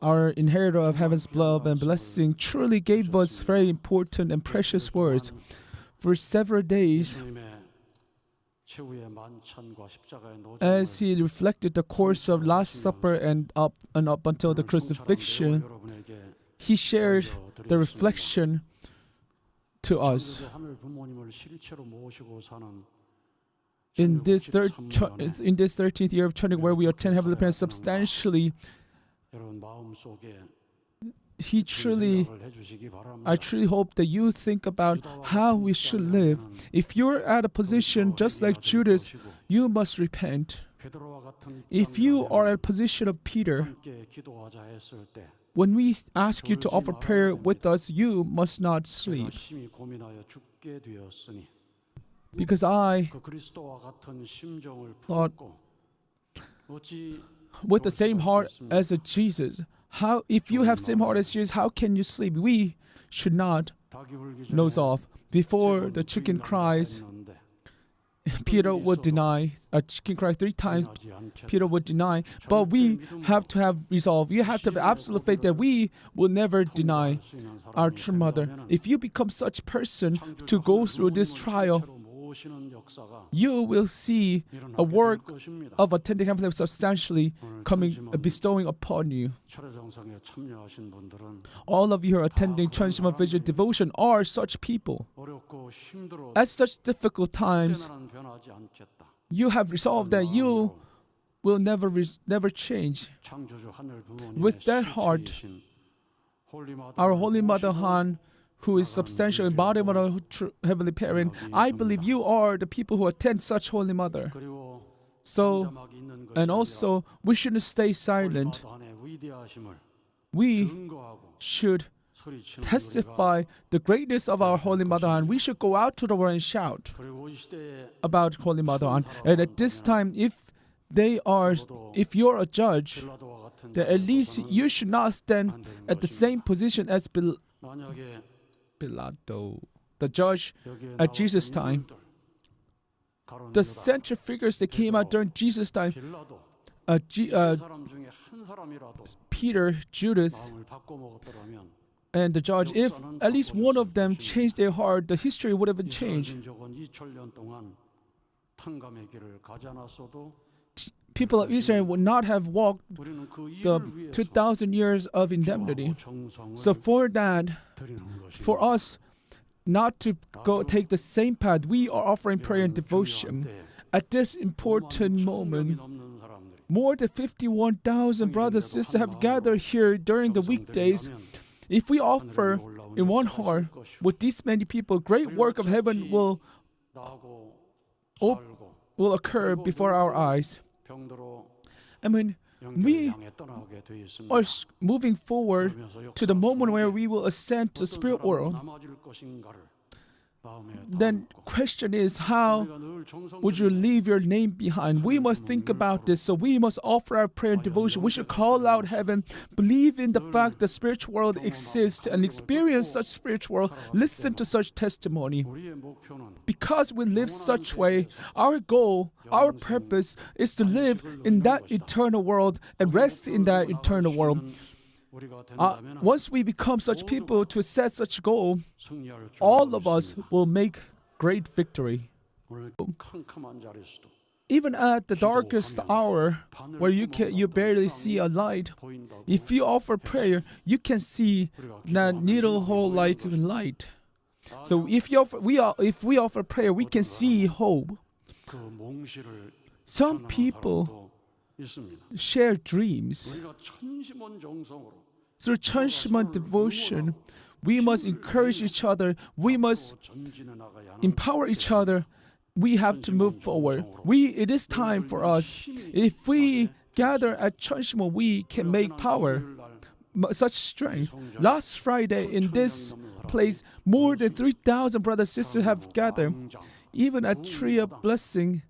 our inheritor of heaven's love and blessing, truly gave us very important and precious words. For several days, as he reflected the course of Last Supper and up until the crucifixion, he shared the reflection to us. In this 13th year of training, where we attend Heavenly Parents substantially, I truly hope that you think about how we should live. If you're at a position just like Judas, you must repent. If you are at a position of Peter, when we ask you to offer prayer with us, you must not sleep. Because I thought, with the same heart as Jesus, if you have the same heart as Jesus, how can you sleep? We should not nose off. Before the chicken cries, Peter would deny. A chicken cries 3 times, Peter would deny. But we have to have resolve. You have to have absolute faith that we will never deny our true mother. If you become such person to go through this trial, you will see a work of attending Heavenly substantially bestowing upon you. All of you who are attending CheonshimW Vision Devotion are such people. At such difficult times, you have resolved that you will never change. With that heart, our Holy Mother Han, who is substantial embodiment of Heavenly Parent, I believe you are the people who attend such Holy Mother. So, and also, we shouldn't stay silent. We should testify the greatness of our Holy Mother, and we should go out to the world and shout about Holy Mother. And at this time, if you're a judge, then at least you should not stand at the same position as Pilato, the judge at Jesus' time. The central figures that came out during Jesus' time, Peter, Judas, and the judge, if at least one of them changed their heart, the history would have been changed. People of Israel would not have walked the 2,000 years of indemnity. So for us not to go take the same path, we are offering prayer and devotion. At this important moment, more than 51,000 brothers and sisters have gathered here during the weekdays. If we offer in one heart with these many people, great work of heaven will occur before our eyes. I mean, we are moving forward to the moment where we will ascend to the spirit world. Then question is, how would you leave your name behind? We must think about this. So we must offer our prayer and devotion. We should call out heaven, believe in the fact that spiritual world exists, and experience such spiritual world. Listen to such testimony. Because we live such way, our goal, our purpose is to live in that eternal world and rest in that eternal world. Once we become such people to set such goal, all of us will make great victory. Even at the darkest hour, where you barely see a light, if you offer prayer, you can see that needle hole like light. So if we offer prayer, we can see hope. Some people share dreams. Through CheonshimW devotion, we must encourage each other. We must empower each other. We have to move forward. It is time for us. If we gather at CheonshimW, we can make power, such strength. Last Friday in this place, more than 3,000 brothers and sisters have gathered. Even at Tree of Blessing,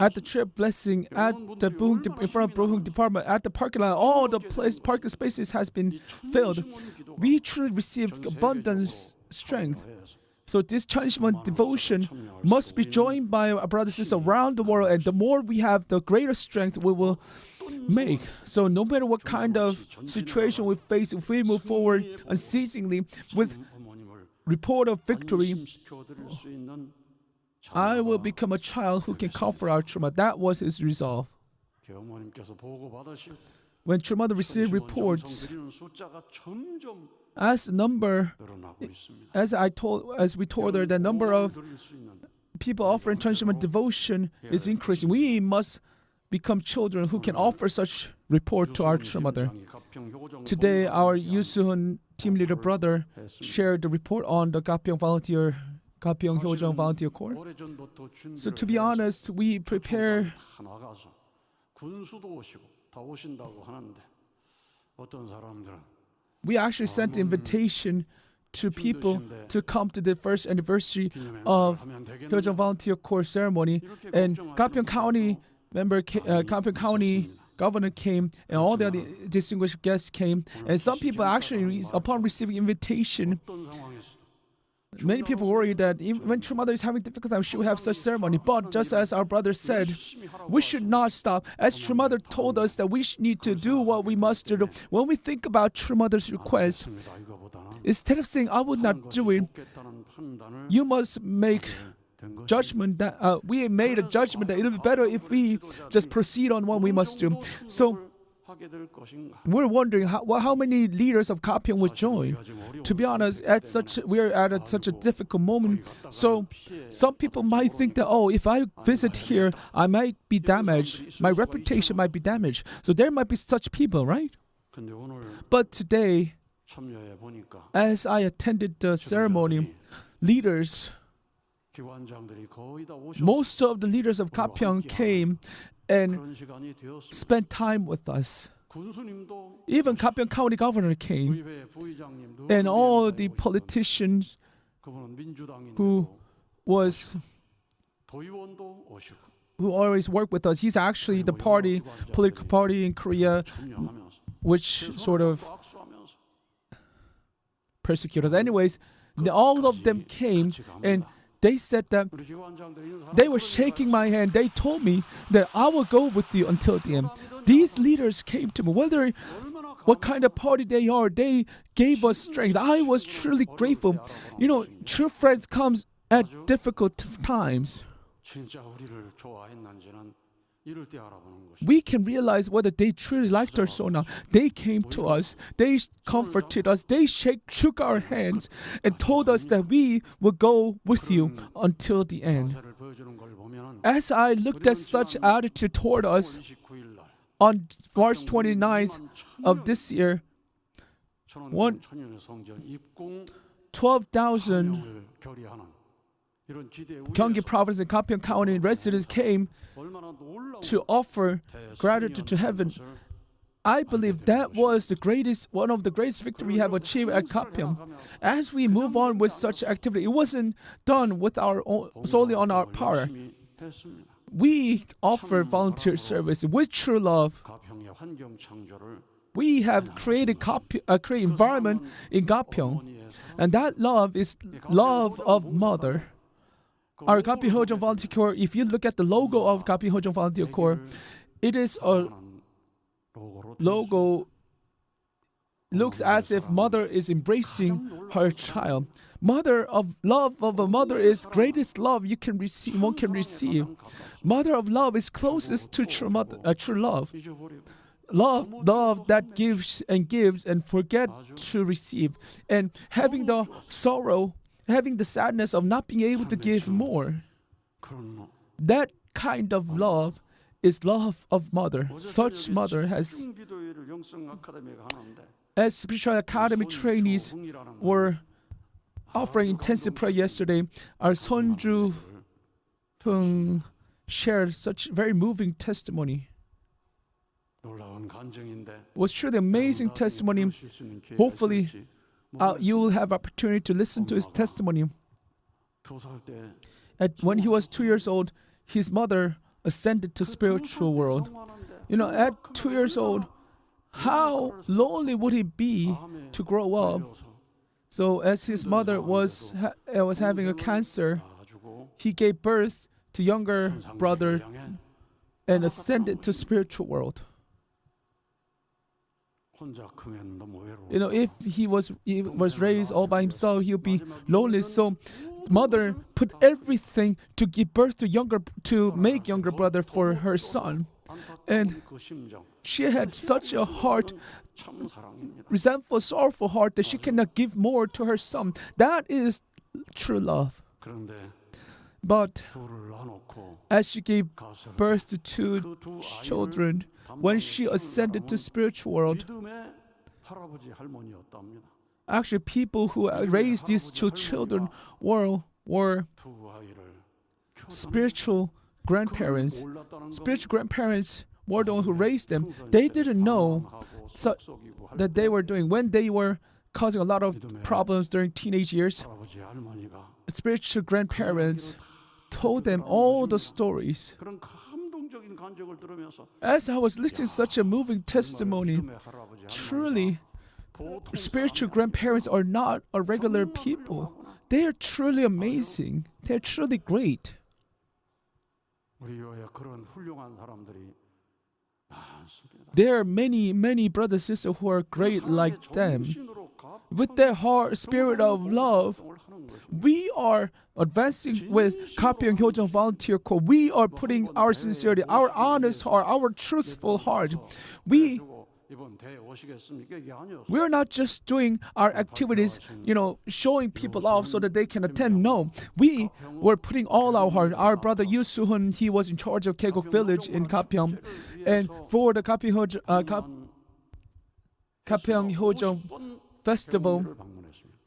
at the Tree of Blessing, at the in front of Brohung Department, at the parking lot, all the parking spaces has been filled. We truly received abundant strength. So this CheonshimW devotion must be joined by our brothers and sisters around the world, and the more we have, the greater strength we will make. So no matter what kind of situation we face, if we move forward unceasingly with report of victory, I will become a child who can comfort our true mother. That was his resolve. When true mother received reports, as we told her, the number of people offering CheonshimW devotion is increasing. We must become children who can offer such report to our true mother. Today, our Yusuhun team leader brother shared the report on the Gapyeong Hyojong Volunteer Corps. So to be honest, we prepare. We actually sent invitation to people to come to the first anniversary of Hyojong Volunteer Corps ceremony, and Gapyeong County Gapyeong County governor came, and all the other distinguished guests came, and some people actually, upon receiving invitation, many people worry that even when true mother is having difficult time, she will have such ceremony. But just as our brother said, we should not stop. As true mother told us that we need to do what we must do. When we think about true mother's request, instead of saying I would not do it, you must make judgment that we made a judgment that it will be better if we just proceed on what we must do. So we're wondering how many leaders of Gapyeong would join. To be honest, we're at such a difficult moment. So some people might think that, if I visit here, I might be damaged. My reputation might be damaged. So there might be such people, right? But today, as I attended the ceremony, most of the leaders of Gapyeong came and spent time with us. Even Gapyeong County governor came, and all the politicians who always work with us. He's actually the political party in Korea, which sort of persecute us. Anyways, all of them came, and they said that they were shaking my hand. They told me that I will go with you until the end. These leaders came to me, what kind of party they are, they gave us strength. I was truly grateful. True friends comes at difficult times. We can realize whether they truly liked us or not. They came to us, they comforted us, they shook our hands and told us that we will go with you until the end. As I looked at such attitude toward us, on March 29th of this year, 12,000 Gyeonggi Province and Gapyeong County residents came to offer gratitude to heaven. I believe that was one of the greatest victories we have achieved at Gapyeong. As we move on with such activity, it wasn't done with solely on our power. We offer volunteer service with true love. We have created environment in Gapyeong, and that love is love of mother. Our Gapyeong Hyojong Volunteer Corps, if you look at the logo of Gapyeong Hyojong Volunteer Corps, it is a logo, looks as if mother is embracing her child. Love of a mother is greatest love one can receive. Mother of love is closest to true love. Love that gives and forget to receive, and having the sadness of not being able to give more. That kind of love is love of mother. Such mother has, as spiritual academy trainees were offering intensive prayer yesterday, our Sonju Hung shared such very moving testimony. It was truly amazing testimony. Hopefully, you will have opportunity to listen to his testimony. When he was 2 years old, his mother ascended to spiritual world. At 2 years old, how lonely would he be to grow up? So as his mother was having a cancer, he gave birth to younger brother and ascended to spiritual world. If he was raised all by himself, he would be lonely. So mother put everything to give birth to make younger brother for her son. And she had such a heart, resentful, sorrowful heart, that she cannot give more to her son. That is true love. But as she gave birth to two children, when she ascended to spiritual world, actually people who raised these two children were spiritual grandparents. Spiritual grandparents were the ones who raised them. They didn't know that they were doing when they were causing a lot of problems during teenage years. Spiritual grandparents told them all the stories. As I was listening to such a moving testimony, truly, spiritual grandparents are not a regular people. They are truly amazing. They are truly great. There are many, many brothers and sisters who are great like them. With their heart, spirit of love, we are advancing with CheonshimW Volunteer Corps. We are putting our sincerity, our honest heart, our truthful heart. We are not just doing our activities, showing people off so that they can attend. No, we were putting all our heart. Our brother Yoo Soo-hun, he was in charge of Kaegok village in Gapyeong, and for the Gapyeong festival,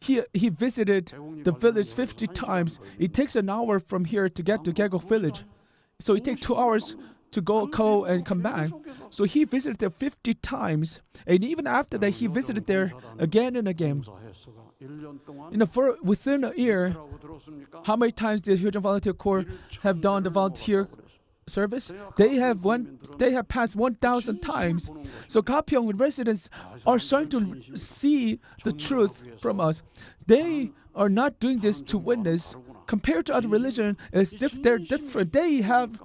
he visited the village 50 times. It takes an hour from here to get to Kaegok village, so it takes 2 hours to go and come back. So he visited there 50 times, and even after that, he visited there again and again. Within a year, how many times did CheonshimW Volunteer Corps have done the volunteer service? They have passed 1,000 times. So Gapyeong residents are starting to see the truth from us. They are not doing this to witness. Compared to other religions, they're different. They have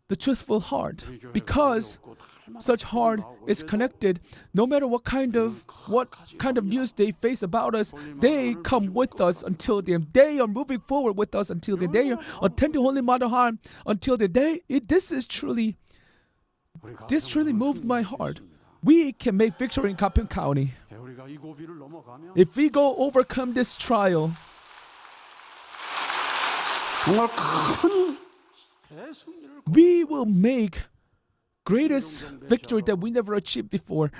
the truthful heart, because such heart is connected. No matter what kind of news they face about us, they come with us until the end. They are moving forward with us until the end. They are attending Holy Mother heart until the day. This truly moved my heart. We can make victory in Gapyeong County if we overcome this trial. We will make greatest victory that we never achieved before.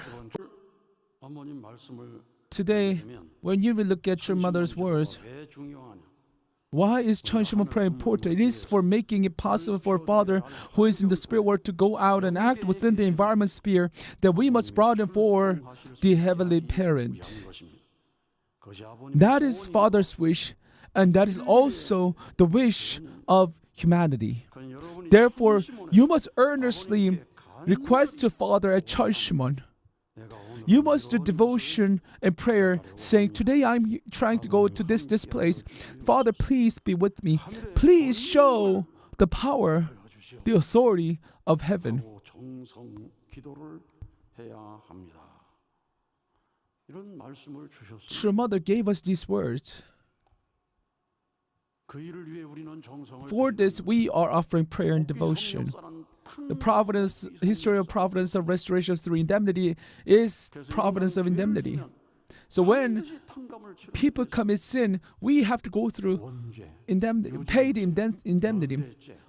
Today, when you will look at your mother's words, why is CheonshimW prayer important? It is for making it possible for a father who is in the spirit world to go out and act within the environment sphere that we must broaden for the heavenly parent. That is Father's wish, and that is also the wish of humanity. Therefore, you must earnestly request to Father at CheonshimW. You must do devotion and prayer, saying, today I'm trying to go to this place. Father, please be with me. Please show the power, the authority of heaven. True Mother gave us these words. For this, we are offering prayer and devotion. The history of providence of restoration through indemnity is providence of indemnity. So when people commit sin, we have to go through indemnity, pay the indemnity.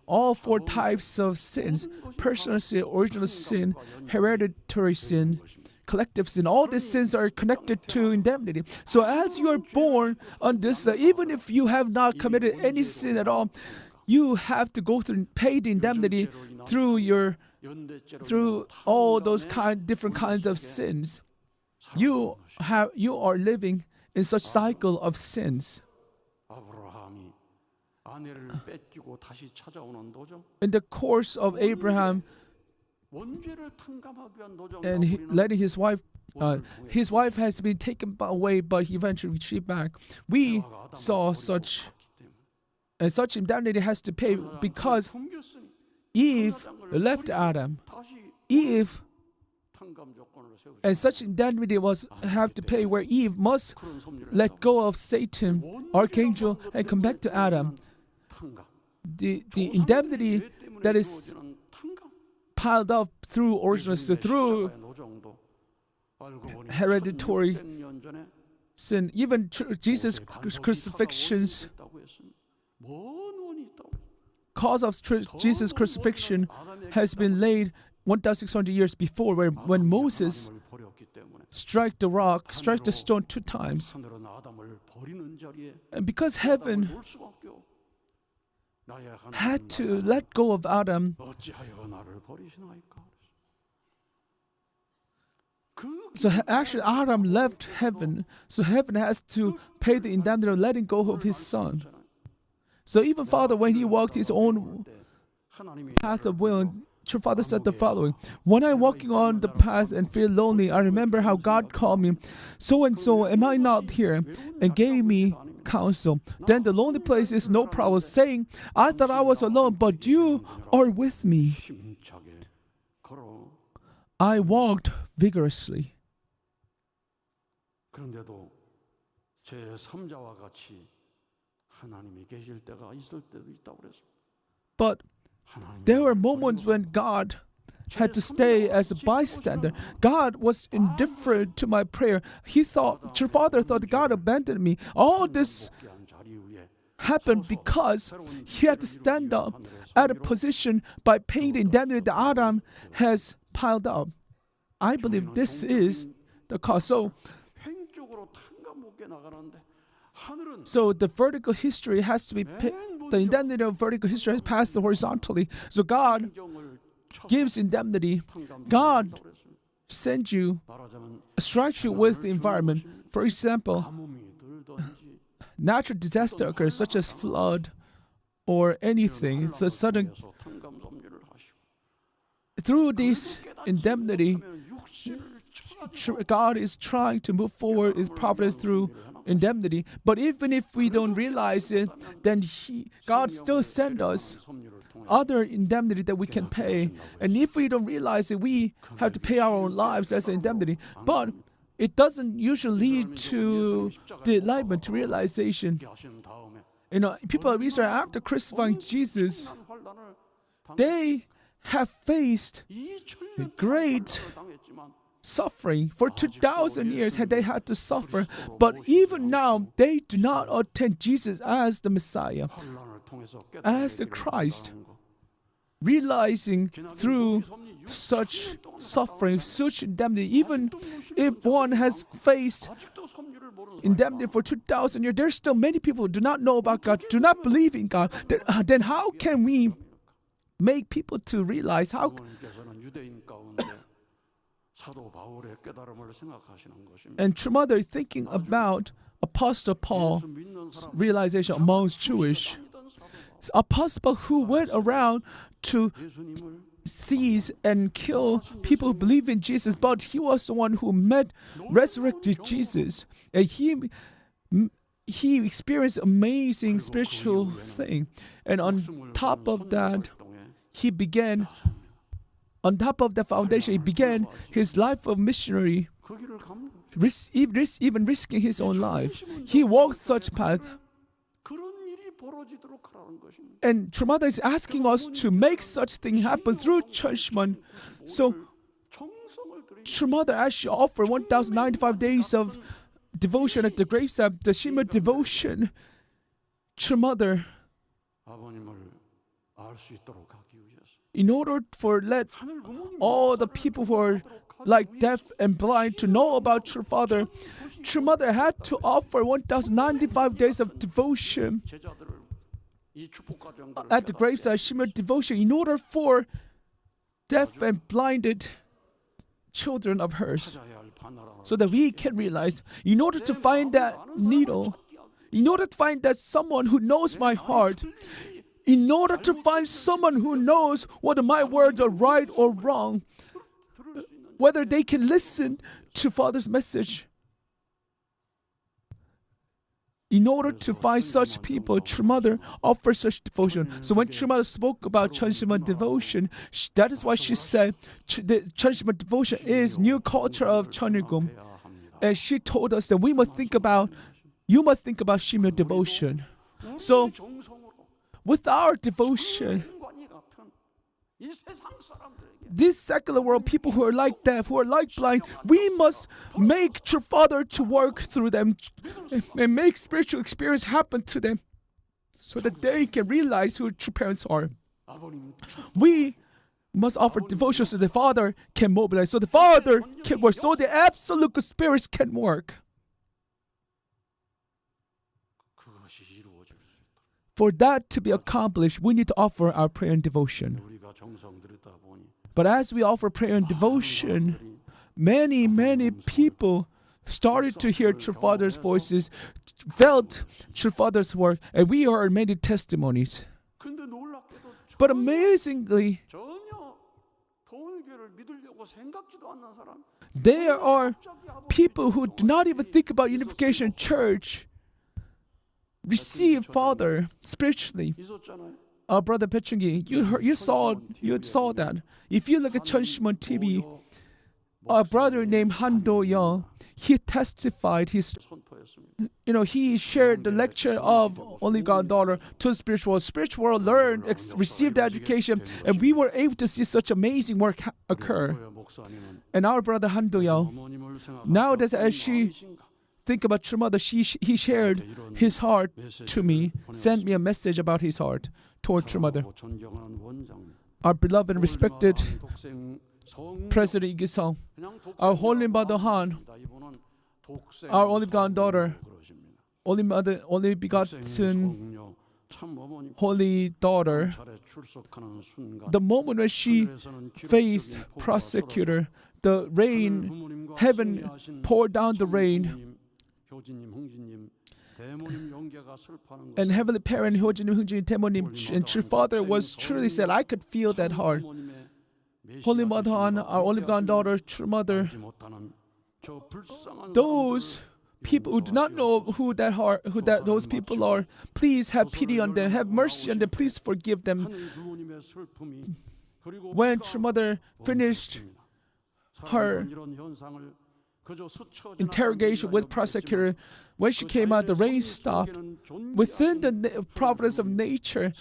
All 4 types of sins: personal sin, original sin, hereditary sin, collective sin. All these sins are connected to indemnity. So as you are born on this, even if you have not committed any sin at all, you have to go through pay the indemnity through all those different kinds of sins. You are living in such cycle of sins. In the course of Abraham and letting his wife his wife has been taken away, but he eventually retrieved back. We saw such indemnity has to pay because Eve left Adam. Eve, and such indemnity was have to pay where Eve must let go of Satan, archangel, and come back to Adam. The indemnity that is piled up through original sin, through hereditary sin, even Jesus' crucifixions, cause of Jesus' crucifixion has been laid 1,600 years before, when Moses struck the rock, struck the stone 2 times. And because heaven had to let go of Adam, so actually Adam left heaven, so heaven has to pay the indemnity of letting go of his son. So even Father, when he walked his own path of will, true Father said the following: when I'm walking on the path and feel lonely, I remember how God called me, so and so, am I not here, and gave me counsel. Then the lonely place is no problem, saying, I thought I was alone, but you are with me. I walked vigorously. But there were moments when God had to stay as a bystander. God was indifferent to my prayer. He thought, your Father thought God abandoned me. All this happened because he had to stand up at a position by paying the indemnity that Adam has piled up. I believe this is the cause. So the vertical history has to be the indemnity of vertical history has passed horizontally. So God gives indemnity. God sends you, strikes you with the environment. For example, natural disaster occurs, such as flood or anything. It's a sudden. Through this indemnity, God is trying to move forward His providence through indemnity. But even if we don't realize it, then God still sends us other indemnity that we can pay. And if we don't realize it, we have to pay our own lives as an indemnity. But it doesn't usually lead to enlightenment, to realization. People of Israel, after crucifying Jesus, they have faced great suffering. For 2,000 years they had to suffer, but even now they do not attend Jesus as the Messiah, as the Christ. Realizing through such suffering, such indemnity, even if one has faced indemnity for 2,000 years, there's still many people who do not know about God, do not believe in God. Then how can we make people to realize how? And true mother is thinking about Apostle Paul's realization amongst Jewish. Apostle Paul, who went around to seize and kill people who believe in Jesus, but he was the one who met resurrected Jesus, and he experienced amazing spiritual thing. And on top of that, on top of the foundation, he began his life of missionary, even risking his own life. He walked such path. And True Mother is asking us to make such thing happen through CheonshimWon. So True Mother actually offered 1,095 days of devotion at the graveside, the Shima devotion. True Mother, in order for let all the people who are like deaf and blind to know about True Father, True Mother had to offer 1,095 days of devotion at the graveside, Shima devotion, in order for deaf and blinded children of hers, so that we can realize, in order to find that needle, in order to find that someone who knows my heart, in order to find someone who knows whether my words are right or wrong, whether they can listen to Father's message. In order to find such people, True Mother offers such devotion. So when True Mother spoke about CheonshimW devotion, that is why she said the CheonshimW devotion is new culture of Cheonilgum. And she told us that you must think about Shimyo devotion. So with our devotion, this secular world, people who are like deaf, who are like blind, we must make True Father to work through them and make spiritual experience happen to them so that they can realize who true parents are. We must offer devotion so the Father can mobilize, so the Father can work, so the absolute good spirits can work. For that to be accomplished, we need to offer our prayer and devotion. But as we offer prayer and devotion, many people started to hear True Father's voices, felt True Father's work, and we heard many testimonies. But amazingly, there are people who do not even think about Unification Church receive Father spiritually. Our brother Pechungi, you saw that. If you look at CheonshimW TV, a brother named Han Do-young, he testified he shared the lecture of Only God Daughter to spiritual world, learned, received the education, and we were able to see such amazing work occur. And our brother Han Do-young, nowadays as she think about True Mother, he shared his heart to me, sent me a message about his heart toward True Mother. Our beloved and respected President Igi-sung, our Holy Mother Han, our only begotten daughter, only begotten Holy Daughter, the moment when she faced prosecutor, the rain, heaven poured down the rain, and Heavenly Parent, Hyojinim, Hungjinim, Temonim, and True Father was truly said, I could feel that heart. Holy Mother Han, our only begotten daughter, True Mother, those people who do not know who those people are, please have pity on them, have mercy on them, please forgive them. When True Mother finished her interrogation with prosecutor, when she came out, the rain stopped. Within the providence of nature,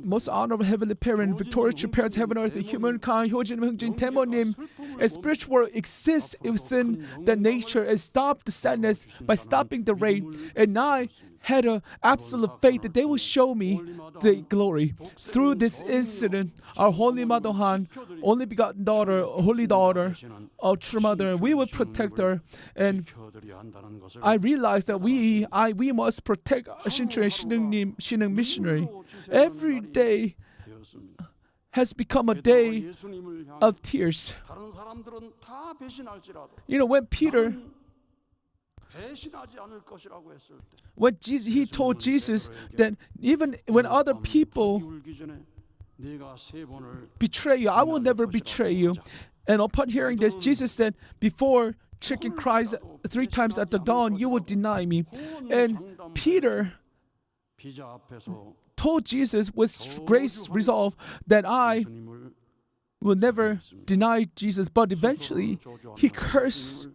most honorable Heavenly Parent, victorious true parents, heaven, earth, and humankind, Hyojinim, Hungjinim, Temonim, a spiritual world exists within the nature and stopped the sadness by stopping the rain. And I had an absolute faith that they will show me the glory. Through this incident, our Holy Mother Han, only begotten daughter, Holy Daughter of True Mother, we will protect her. And I realized that we must protect Shincheon and Shinung missionary. Every day has become a day of tears. When Peter, he told Jesus that even when other people betray you, I will never betray you. And upon hearing this, Jesus said, before chicken cries 3 times at the dawn, you will deny me. And Peter told Jesus with great resolve that I will never deny Jesus. But eventually, he cursed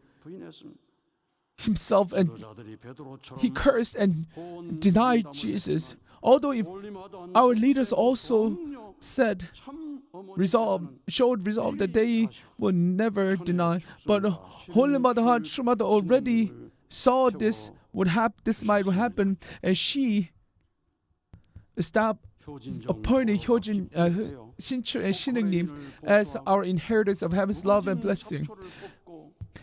himself and he cursed and denied Jesus. Although if our leaders also showed resolve that they will never deny, but Holy Mother Han, True Mother already saw this might happen, and she stopped appointing Shincheon and Shinungnim as our inheritors of heaven's love and blessing.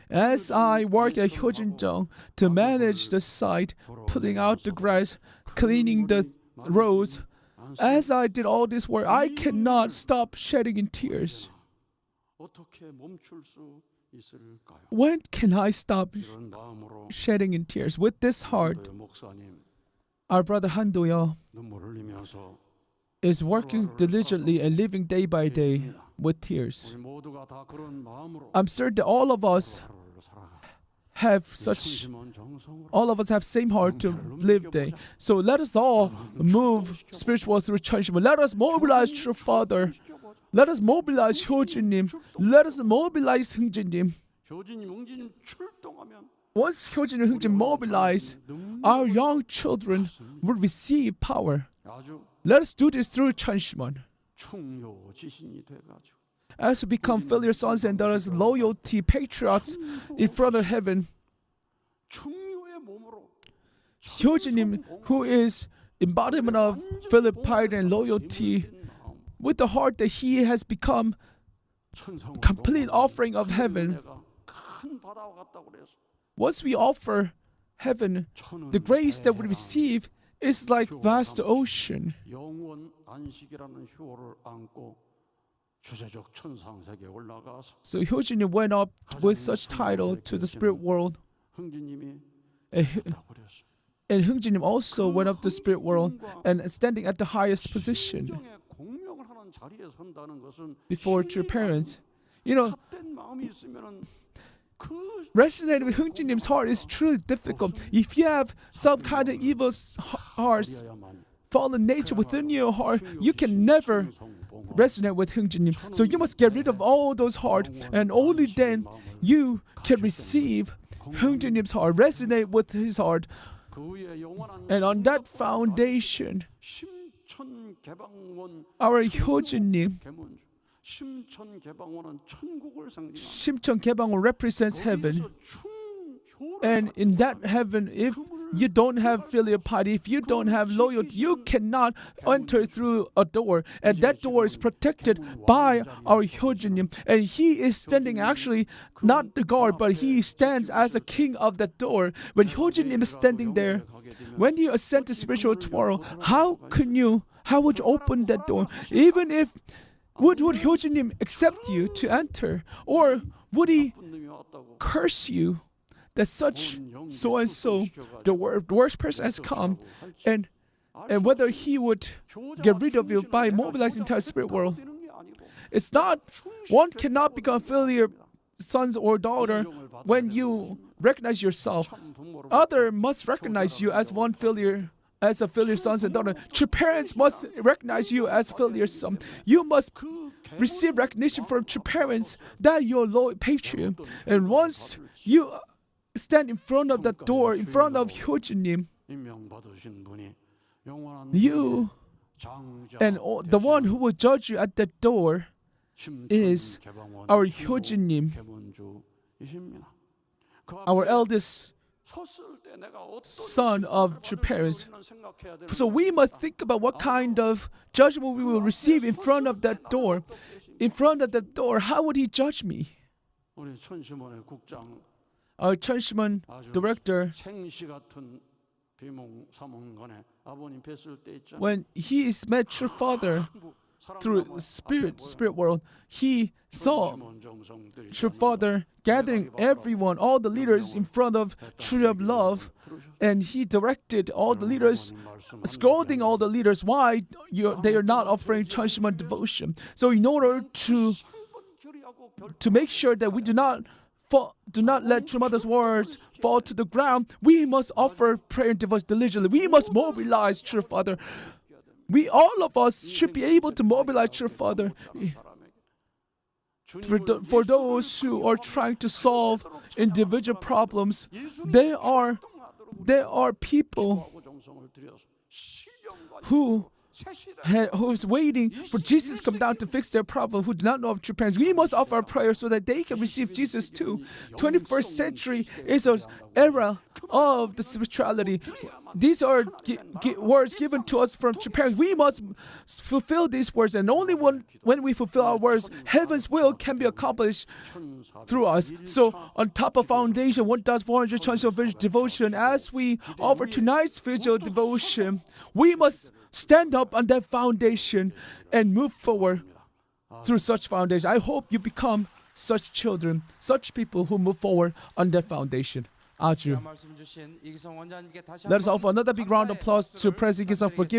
As I work at Hyojinim to manage the site, putting out the grass, cleaning the roads, as I did all this work, I cannot stop shedding in tears. When can I stop shedding in tears? With this heart, our brother Han Do-young, is working diligently and living day by day with tears. I'm certain that all of us have same heart to live day. So let us all move spiritual through Cheonshim. Let us mobilize True Father. Let us mobilize 효진님. Let us mobilize 흥진님. Once 효진 and 흥진 mobilize, our young children will receive power. Let us do this through Cheonshim. As we become filial sons and daughters, loyalty, patriots in front of heaven. 효진님, who is embodiment of filial piety and loyalty, with the heart that he has become complete offering of heaven. Once we offer heaven, the grace that we receive is like vast ocean. So 효진이 went up with such title to the spirit world. And 흥진님 also went up to the spirit world and standing at the highest position before true parents. You know, resonating with 흥진님's heart is truly difficult. If you have some kind of evil hearts, fallen nature within your heart, you can never resonate with 흥진님. So you must get rid of all those hearts, and only then you can receive 흥진님's heart, resonate with his heart. And on that foundation, our 효진님, 심천 개방원 represents heaven. And in that heaven, if you don't have filial piety, if you don't have loyalty, you cannot enter through a door. And that door is protected by our 효진님. And he is standing, actually, not the guard, but he stands as a king of that door. When 효진님 is standing there, when you ascend to spiritual tomorrow, how would you open that door? Even if, would 효진님 accept you to enter? Or would he curse you? That such so-and-so, the worst person has come, and whether he would get rid of you by mobilizing the entire spirit world. It's not, one cannot become filial sons or daughter when you recognize yourself. Other must recognize you as one filial, as a filial sons and daughter. True parents must recognize you as filial son. You must receive recognition from true parents that you're loyal patriot. And once you stand in front of that door, in front of 효진님, you and the one who will judge you at that door is our 효진님, our eldest son of true parents. So we must think about what kind of judgment we will receive in front of that door. In front of that door, how would he judge me? Our CheonshimW director, when he met True Father through spirit world, he saw True Father gathering everyone, all the leaders in front of Tree of Love, and he directed all the leaders, scolding all the leaders why they are not offering CheonshimW devotion. So in order to make sure that we do not let True Mother's words fall to the ground, we must offer prayer and devotion diligently. We must mobilize True Father. All of us should be able to mobilize True Father. For those who are trying to solve individual problems, there are people who's waiting for Jesus to come down to fix their problem, who do not know of true parents. We must offer our prayer so that they can receive Jesus too. 21st century is an era of the spirituality. These are words given to us from true parents. We must fulfill these words, and only when we fulfill our words, heaven's will can be accomplished through us. So on top of foundation, 1,400 Cheonshim devotion, as we offer tonight's visual devotion, we must stand up on that foundation and move forward through such foundation. I hope you become such children, such people who move forward on that foundation. 아주. Let us offer another big round of applause to President Igiseong for giving